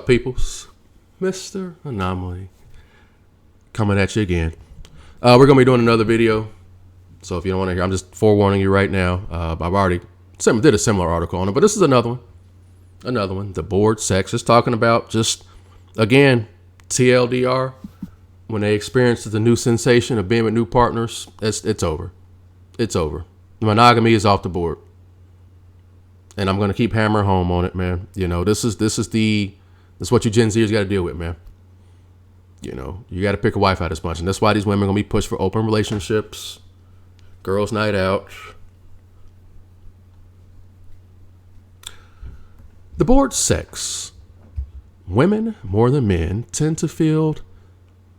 peoples? Mr. Anomaly coming at you again. We're going to be doing another video. So if you don't want to hear, I'm just forewarning you right now. I've already did a similar article on it, but this is another one. Another one. The bored sex. Just talking about again, TLDR. When they experience the new sensation of being with new partners, it's over. It's over. Monogamy is off the board. And I'm going to keep hammering home on it, man. You know, this is what you Gen Zers got to deal with, man. You know, you got to pick a wife out of this bunch. And that's why these women are going to be pushed for open relationships, girls' night out. The bored sex. Women, more than men, tend to feel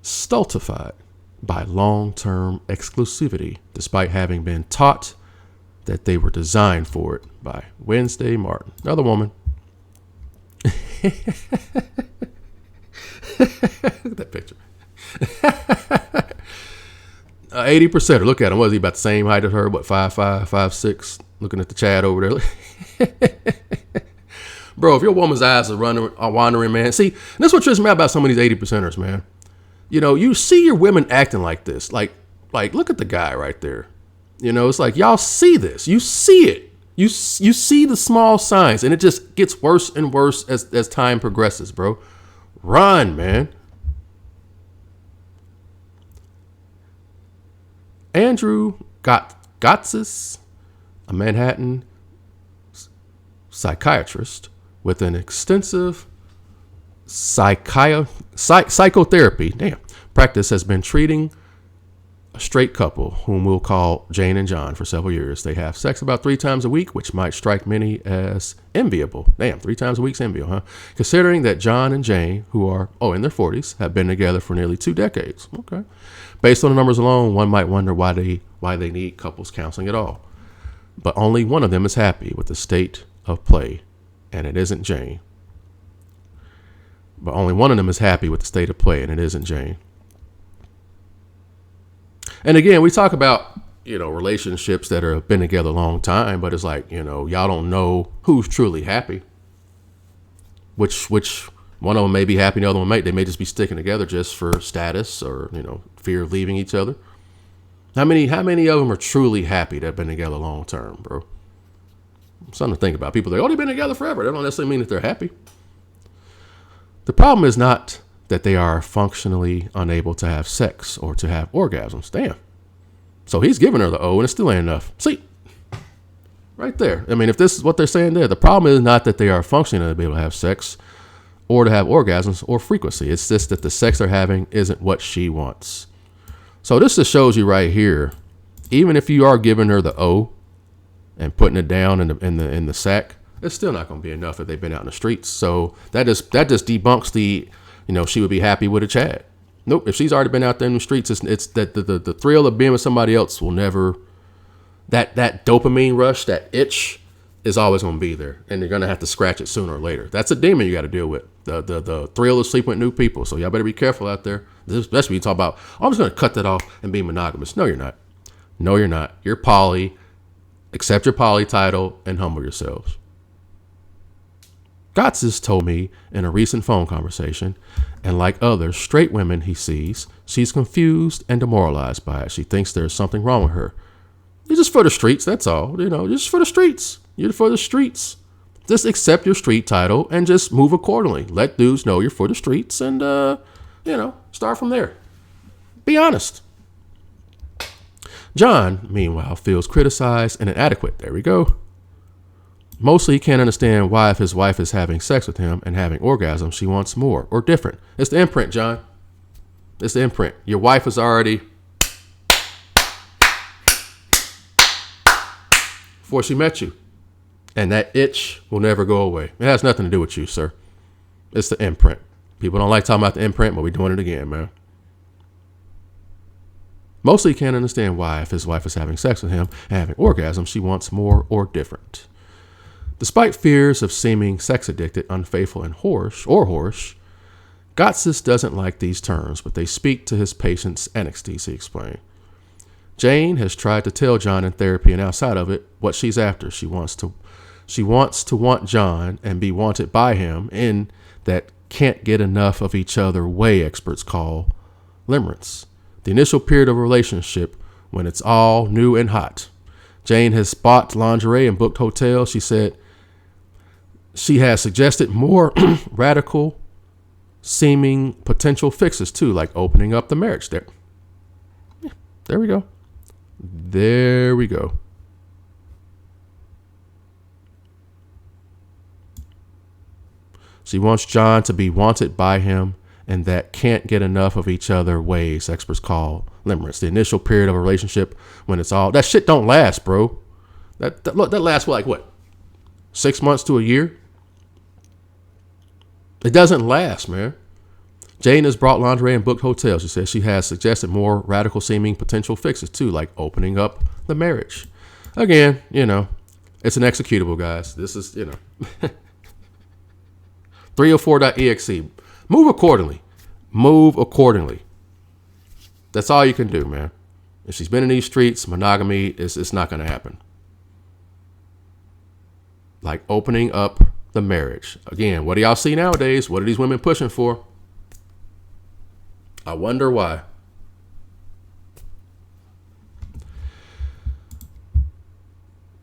stultified by long-term exclusivity, despite having been taught that they were designed for it by Wednesday Martin. Another woman. Look at that picture. 80%. Look at him. Was he about the same height as her? What, 5'5", 5'6"? Looking at the Chad over there. Bro, if your woman's eyes are wandering, man. See, that's what trips me out about some of these 80%ers, man. You know, you see your women acting like this. Like, look at the guy right there. You know, it's like, y'all see this. You see it. You see the small signs, and it just gets worse and worse as time progresses, bro. Run, man. Andrew Gotsis, a Manhattan psychiatrist with an extensive psychotherapy practice, has been treating a straight couple whom we'll call Jane and John for several years. They have sex about 3 times a week, which might strike many as enviable. 3 times a week's enviable, huh? Considering that John and Jane, who are in their 40s, have been together for nearly 2 decades. Okay. Based on the numbers alone, one might wonder why they need couples counseling at all. But only one of them is happy with the state of play, and it isn't Jane. But only one of them is happy with the state of play, and it isn't Jane. And again, we talk about, relationships that have been together a long time, but it's like, y'all don't know who's truly happy. Which one of them may be happy, the other one they may just be sticking together just for status or, fear of leaving each other. How many of them are truly happy that have been together long term, bro? Something to think about. People they've been together forever. That don't necessarily mean that they're happy. The problem is not that they are functionally unable to have sex or to have orgasms. Damn. So he's giving her the O and it still ain't enough. See, right there. I mean, if this is what they're saying there, the problem is not that they are functionally unable to have sex or to have orgasms or frequency. It's just that the sex they're having isn't what she wants. So this just shows you right here, even if you are giving her the O and putting it down in the sack, it's still not going to be enough if they've been out in the streets. So that just debunks the, she would be happy with a Chad. Nope. If she's already been out there in the streets, it's that the thrill of being with somebody else will never, that dopamine rush, that itch is always going to be there, and you're going to have to scratch it sooner or later. That's a demon you got to deal with. The thrill of sleeping with new people. So y'all better be careful out there. Especially when you talk about, I'm just going to cut that off and be monogamous. No, you're not. No, you're not. You're poly. Accept your poly title and humble yourselves. Gotsis told me in a recent phone conversation, and like other straight women he sees, she's confused and demoralized by it. She thinks there's something wrong with her. You're just for the streets, that's all. Just for the streets. You're for the streets. Just accept your street title and just move accordingly. Let dudes know you're for the streets and, start from there. Be honest. John, meanwhile, feels criticized and inadequate. There we go. Mostly he can't understand why if his wife is having sex with him and having orgasms, she wants more or different. It's the imprint, John. It's the imprint. Your wife is already, before she met you. And that itch will never go away. It has nothing to do with you, sir. It's the imprint. People don't like talking about the imprint, but we're doing it again, man. Mostly he can't understand why if his wife is having sex with him and having orgasms, she wants more or different. Despite fears of seeming sex addicted, unfaithful, and whorish, Gotsis doesn't like these terms, but they speak to his patient's anesthesia, he explained. Jane has tried to tell John in therapy and outside of it what she's after. She wants to want John and be wanted by him in that can't get enough of each other way experts call limerence. The initial period of a relationship when it's all new and hot. Jane has bought lingerie and booked hotels. She said she has suggested more radical seeming potential fixes too, like opening up the marriage. There we go. There we go. She wants John to be wanted by him and that can't get enough of each other ways experts call limerence. The initial period of a relationship when it's all, that shit don't last, bro. That lasts for like what? 6 months to a year? It doesn't last, man. Jane has brought lingerie and booked hotels. She says she has suggested more radical seeming potential fixes too, like opening up the marriage. Again, it's an executable, guys. This is, 304.exe. Move accordingly. Move accordingly. That's all you can do, man. If she's been in these streets, monogamy it's not going to happen. Like opening up the marriage. Again, what do y'all see nowadays? What are these women pushing for? I wonder why.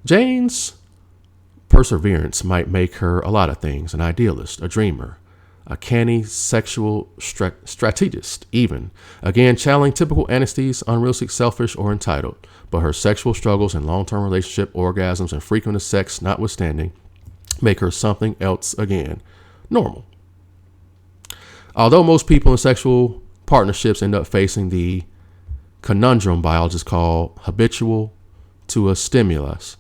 Jane's perseverance might make her a lot of things: an idealist, a dreamer, a canny sexual strategist, even. Again, channeling typical anaesthetes, unrealistic, selfish, or entitled. But her sexual struggles and long-term relationship orgasms and frequent sex notwithstanding make her something else again. Normal. Although most people in sexual partnerships end up facing the conundrum biologists call habitual to a stimulus.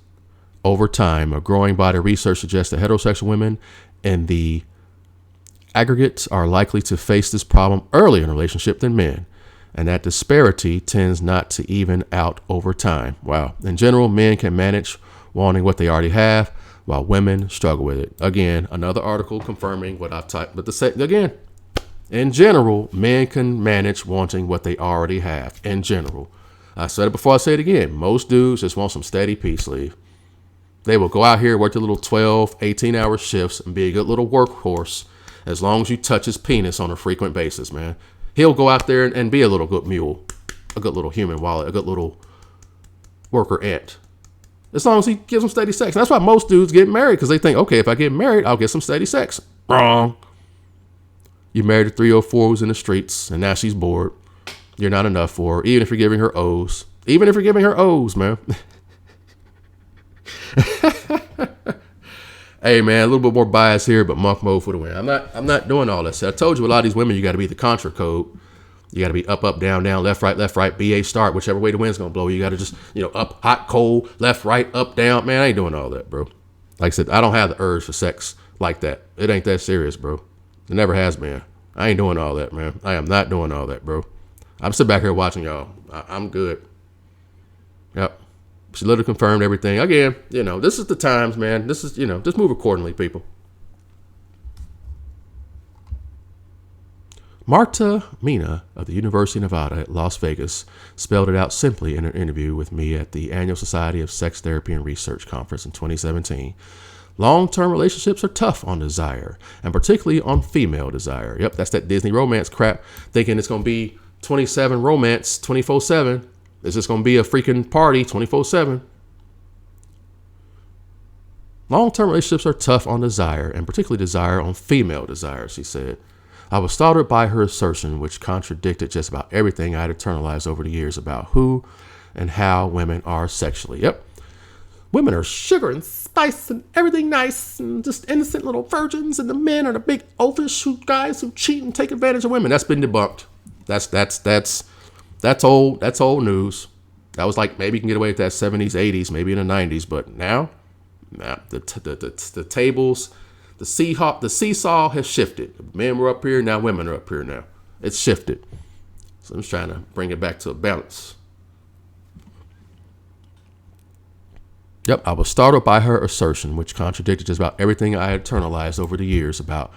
Over time, a growing body of research suggests that heterosexual women in the aggregates are likely to face this problem earlier in a relationship than men, and that disparity tends not to even out over time. Wow. In general, men can manage wanting what they already have, while women struggle with it. Again, another article confirming what I've typed. But again, in general, men can manage wanting what they already have. In general. I said it before, I say it again. Most dudes just want some steady peace leave. They will go out here, work their little 12, 18-hour shifts and be a good little workhorse as long as you touch his penis on a frequent basis, man. He'll go out there and be a little good mule, a good little human wallet, a good little worker ant. As long as he gives them steady sex. And that's why most dudes get married, because they think, okay, if I get married, I'll get some steady sex. Wrong. You married a 304 who's in the streets, and now she's bored. You're not enough for her, even if you're giving her O's. Even if you're giving her O's, man. Hey, man, a little bit more bias here, but monk mode for the win. I'm not doing all that. So I told you, a lot of these women, you got to be the contra code. You got to be up, down, left, right, BA start, whichever way the wind's going to blow. You got to just, up, hot, cold, left, right, up, down. Man, I ain't doing all that, bro. Like I said, I don't have the urge for sex like that. It ain't that serious, bro. It never has been. I ain't doing all that, man. I am not doing all that, bro. I'm sitting back here watching y'all. I'm good. Yep. She literally confirmed everything. Again, this is the times, man. This is, just move accordingly, people. Marta Mina of the University of Nevada at Las Vegas spelled it out simply in an interview with me at the Annual Society of Sex Therapy and Research Conference in 2017. Long-term relationships are tough on desire, and particularly on female desire. Yep, that's that Disney romance crap, thinking it's going to be 27 romance 24/7. It's just going to be a freaking party 24/7. Long-term relationships are tough on desire, and particularly desire on female desire, she said. I was startled by her assertion, which contradicted just about everything I had internalized over the years about who and how women are sexually. Yep. Women are sugar and spice and everything nice and just innocent little virgins, and the men are the big oafish guys who cheat and take advantage of women. That's been debunked. That's old news. That was like, maybe you can get away with that 70s, 80s, maybe in the 90s, but now, the tables, the seesaw has shifted. Men were up here, now women are up here now. It's shifted. So I'm just trying to bring it back to a balance. Yep, I was startled by her assertion, which contradicted just about everything I had internalized over the years about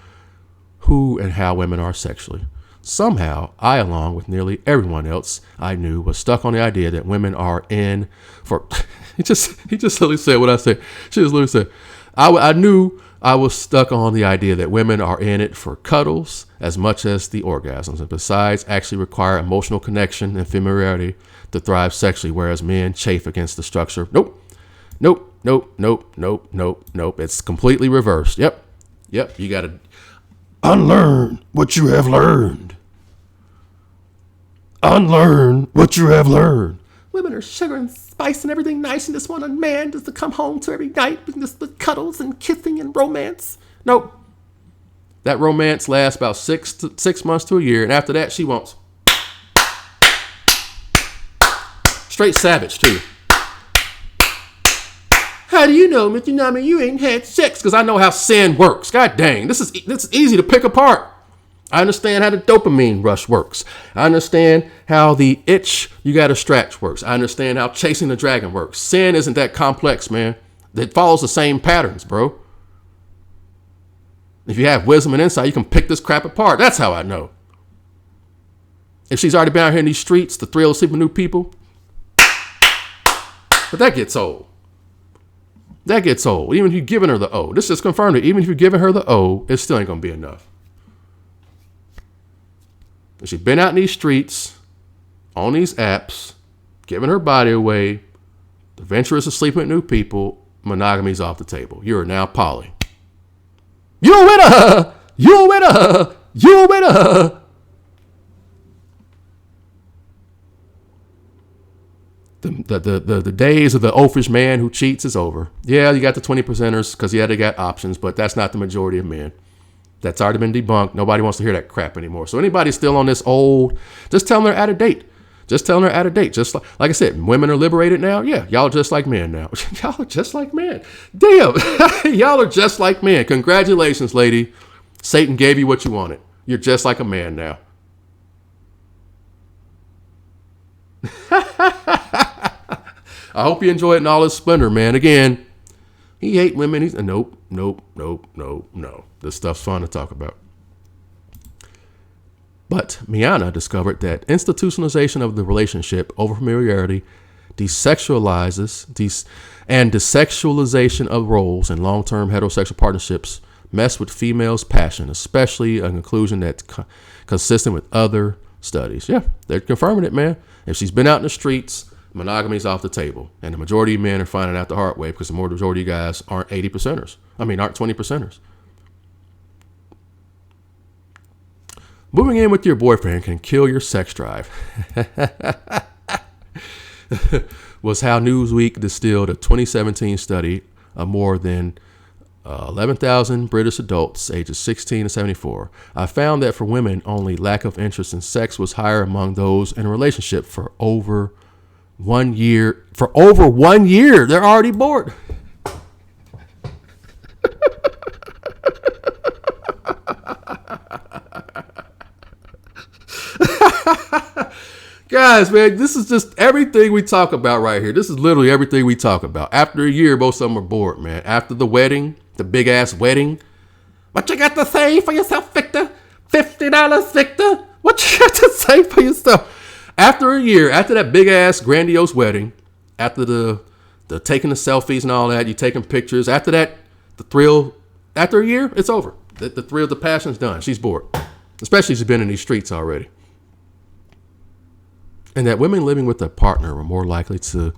who and how women are sexually. Somehow, I, along with nearly everyone else I knew, was stuck on the idea that women are in for... He just literally said what I said. She just literally said, I knew I was stuck on the idea that women are in it for cuddles as much as the orgasms, and besides actually require emotional connection and familiarity to thrive sexually, whereas men chafe against the structure. Nope. Nope. Nope. Nope. Nope. Nope. Nope. It's completely reversed. Yep. You got to unlearn what you have learned. Unlearn what you have learned. Women are sugar and spice and everything nice and just want a man just to come home to every night and just the cuddles and kissing and romance. Nope. That romance lasts about 6 months to a year, and after that, she wants straight savage too. How do you know, Mr. Nami, you ain't had sex? Because I know how sin works. God dang, this is easy to pick apart. I understand how the dopamine rush works. I understand how the itch you got to scratch works. I understand how chasing the dragon works. Sin isn't that complex, man. It follows the same patterns, bro. If you have wisdom and insight, you can pick this crap apart. That's how I know. If she's already been out here in these streets, the thrill of sleeping with new people. But that gets old. That gets old. Even if you're giving her the O. This just confirmed it. Even if you're giving her the O, it still ain't going to be enough. She's been out in these streets, on these apps, giving her body away, adventurous of sleeping with new people, monogamy's off the table. You are now poly. You're a winner! You're a winner! You're a winner! The days of the oafish man who cheats is over. Yeah, you got the 20%ers because they got options, but that's not the majority of men. That's already been debunked. Nobody wants to hear that crap anymore. So anybody still on this old, just tell them they're out of date. Just like I said, women are liberated now. Yeah, y'all are just like men now. Y'all are just like men. Damn, y'all are just like men. Congratulations, lady. Satan gave you what you wanted. You're just like a man now. I hope you enjoy it in all its splendor, man. Again, he hate women. He's nope. This stuff's fun to talk about. But Miana discovered that institutionalization of the relationship over familiarity desexualization of roles in long-term heterosexual partnerships mess with females' passion, especially a conclusion that's consistent with other studies. Yeah, they're confirming it, man. If she's been out in the streets, monogamy's off the table. And the majority of men are finding out the hard way because the majority of guys aren't 80%ers. Aren't 20%ers. Moving in with your boyfriend can kill your sex drive. Was how Newsweek distilled a 2017 study of more than 11,000 British adults ages 16 to 74. I found that for women, only lack of interest in sex was higher among those in a relationship for over 1 year. For over 1 year, they're already bored. Guys, man, this is just everything we talk about right here. This is literally everything we talk about. After a year, most of them are bored, man. After the wedding, the big ass wedding. What you got to say for yourself, Victor? $50, Victor? What you got to say for yourself? After a year, after that big ass grandiose wedding, after the taking the selfies and all that, you taking pictures. After that, the thrill, after a year, it's over. The thrill, the passion's done. She's bored. Especially if she's been in these streets already. And that women living with a partner were more likely to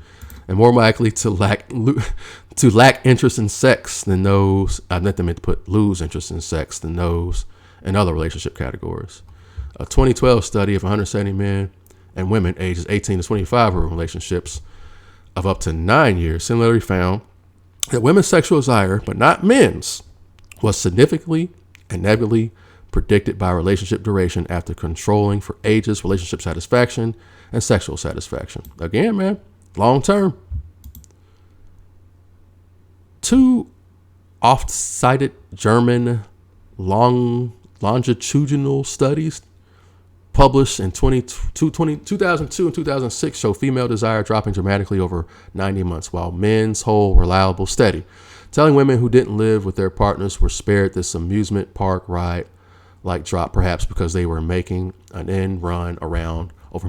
lack interest in sex than those. I meant to put lose interest in sex than those in other relationship categories. A 2012 study of 170 men and women ages 18 to 25 who were in relationships of up to 9 years similarly found that women's sexual desire, but not men's, was significantly and inevitably predicted by relationship duration after controlling for ages, relationship satisfaction, and sexual satisfaction. Again, man, long term. 2 oft-cited German longitudinal studies published in 2002 and 2006 show female desire dropping dramatically over 90 months, while men's hold reliable steady, telling women who didn't live with their partners were spared this amusement park ride like drop, perhaps because they were making an end run around over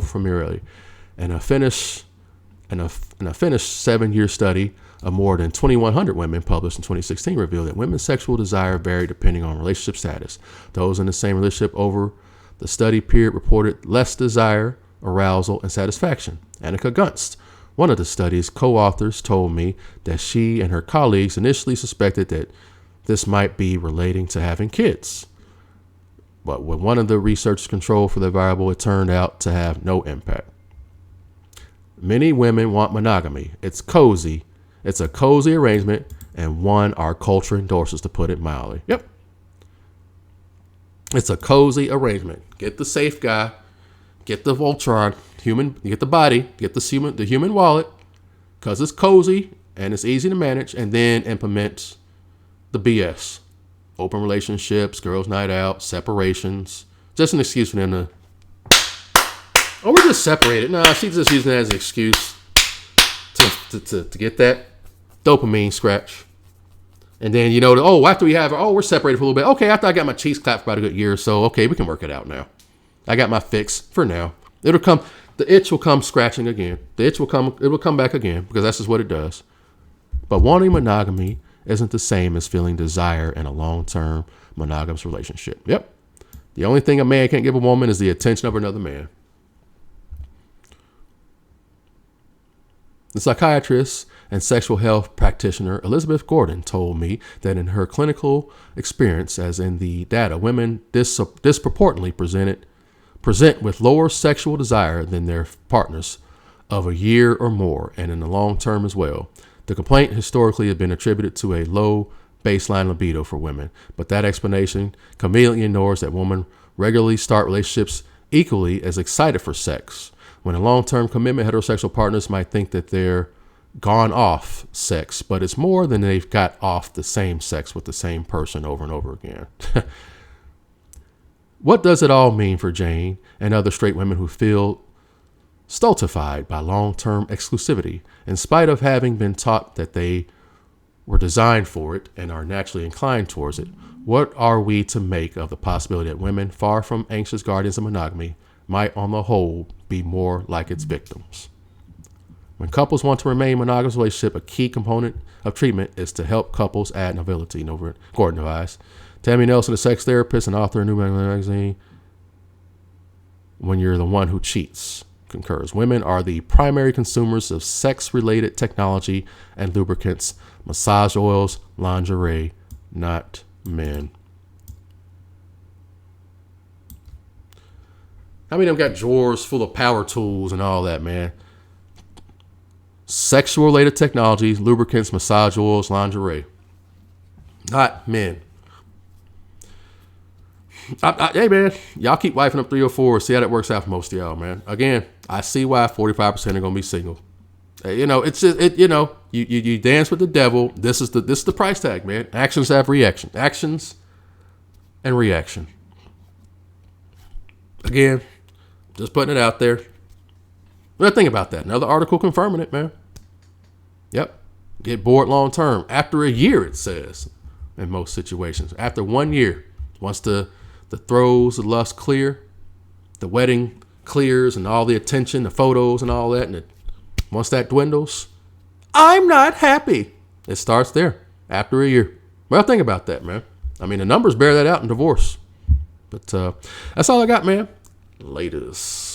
familiarity. And a Finnish 7-year study of more than 2,100 women published in 2016 revealed that women's sexual desire varied depending on relationship status. Those in the same relationship over the study period reported less desire, arousal, and satisfaction. Annika Gunst, one of the study's co-authors, told me that she and her colleagues initially suspected that this might be relating to having kids. But when one of the researchers controlled for the variable, it turned out to have no impact. Many women want monogamy. It's cozy. It's a cozy arrangement, and one our culture endorses, to put it mildly. Yep. It's a cozy arrangement. Get the safe guy, get the Voltron, get the body, get the human wallet, because it's cozy and it's easy to manage, and then implement the BS. Open relationships, girls' night out, separations. Just an excuse for them to, oh, we're just separated. No, she's just using it as an excuse to get that dopamine scratch. And then, after we have her, we're separated for a little bit. Okay, after I got my cheeks clapped for about a good year or so, okay, we can work it out now. I got my fix for now. The itch will come scratching again. It will come back again, because that's just what it does. But wanting monogamy isn't the same as feeling desire in a long-term monogamous relationship. Yep. The only thing a man can't give a woman is the attention of another man. The psychiatrist and sexual health practitioner Elizabeth Gordon told me that in her clinical experience, as in the data, women disproportionately present with lower sexual desire than their partners of a year or more, and in the long term as well. The complaint historically had been attributed to a low baseline libido for women, but that explanation conveniently ignores that women regularly start relationships equally as excited for sex. When a long-term commitment, heterosexual partners might think that they're gone off sex, but it's more than they've got off the same sex with the same person over and over again. What does it all mean for Jane and other straight women who feel stultified by long-term exclusivity, in spite of having been taught that they were designed for it and are naturally inclined towards it? What are we to make of the possibility that women, far from anxious guardians of monogamy, might on the whole be more like its victims? When couples want to remain in a monogamous relationship, a key component of treatment is to help couples add novelty, Gordon advised. Tammy Nelson, a sex therapist and author of New Magazine, when you're the one who cheats, concurs. Women are the primary consumers of sex-related technology and lubricants, massage oils, lingerie, not men. How many of them got drawers full of power tools and all that, man? Sexual-related technologies, lubricants, massage oils, lingerie. Not men. Hey, man, y'all keep wifing up 3 or 4. See how that works out for most of y'all, man. Again, I see why 45% are going to be single. It's just, you dance with the devil. This is the price tag, man. Actions have reaction. Actions and reaction. Again, just putting it out there. What think about that? Another article confirming it, man. Yep. Get bored long term. After a year, it says, in most situations. After 1 year, once the throes of lust clear, the wedding clears and all the attention, the photos and all that, and once that dwindles, I'm not happy. It starts there after a year. Well, think about that, man. I mean, the numbers bear that out in divorce. But that's all I got, man. Latest.